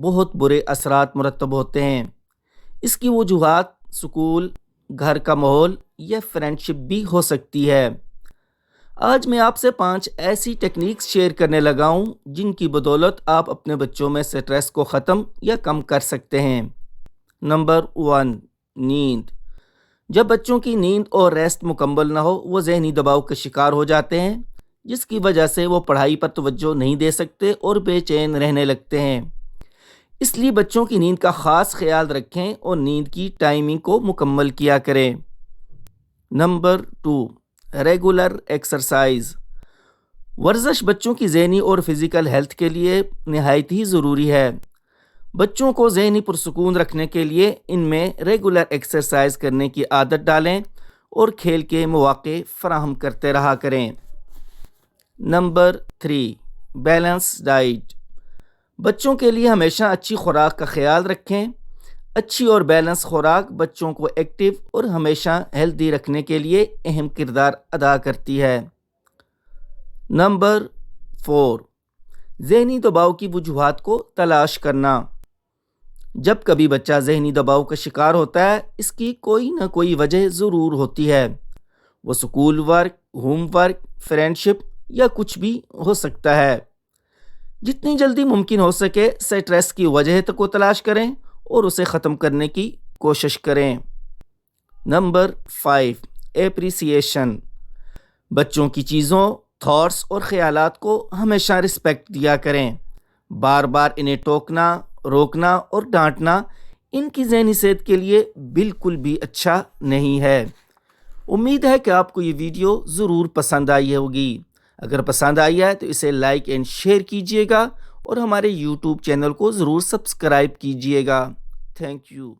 بہت برے اثرات مرتب ہوتے ہیں۔ اس کی وجوہات سکول، گھر کا ماحول یا فرینڈشپ بھی ہو سکتی ہے۔ آج میں آپ سے 5 ایسی ٹیکنیکس شیئر کرنے لگا ہوں جن کی بدولت آپ اپنے بچوں میں سٹریس کو ختم یا کم کر سکتے ہیں۔ نمبر 1، نیند۔ جب بچوں کی نیند اور ریسٹ مکمل نہ ہو وہ ذہنی دباؤ کا شکار ہو جاتے ہیں، جس کی وجہ سے وہ پڑھائی پر توجہ نہیں دے سکتے اور بے چین رہنے لگتے ہیں۔ اس لیے بچوں کی نیند کا خاص خیال رکھیں اور نیند کی ٹائمنگ کو مکمل کیا کریں۔ Number 2، regular exercise. ورزش بچوں کی ذہنی اور فزیکل ہیلتھ کے لیے نہایت ہی ضروری ہے۔ بچوں کو ذہنی پرسکون رکھنے کے لیے ان میں ریگولر ایکسرسائز کرنے کی عادت ڈالیں اور کھیل کے مواقع فراہم کرتے رہا کریں۔ Number 3، balance diet. بچوں کے لیے ہمیشہ اچھی خوراک کا خیال رکھیں۔ اچھی اور بیلنس خوراک بچوں کو ایکٹیو اور ہمیشہ ہیلدی رکھنے کے لیے اہم کردار ادا کرتی ہے۔ نمبر 4، ذہنی دباؤ کی وجوہات کو تلاش کرنا۔ جب کبھی بچہ ذہنی دباؤ کا شکار ہوتا ہے، اس کی کوئی نہ کوئی وجہ ضرور ہوتی ہے۔ وہ school work, home work, friendship یا کچھ بھی ہو سکتا ہے۔ جتنی جلدی ممکن ہو سکے سٹریس کی وجہ کو تلاش کریں اور اسے ختم کرنے کی کوشش کریں۔ Number 5، appreciation. بچوں کی چیزوں، تھاٹس اور خیالات کو ہمیشہ رسپیکٹ دیا کریں۔ بار بار انہیں ٹوکنا، روکنا اور ڈانٹنا ان کی ذہنی صحت کے لیے بالکل بھی اچھا نہیں ہے۔ امید ہے کہ آپ کو یہ ویڈیو ضرور پسند آئی ہوگی۔ اگر پسند آئی ہے تو اسے لائک اینڈ شیئر کیجیے گا اور ہمارے یوٹیوب چینل کو ضرور سبسکرائب کیجیے گا۔ Thank you.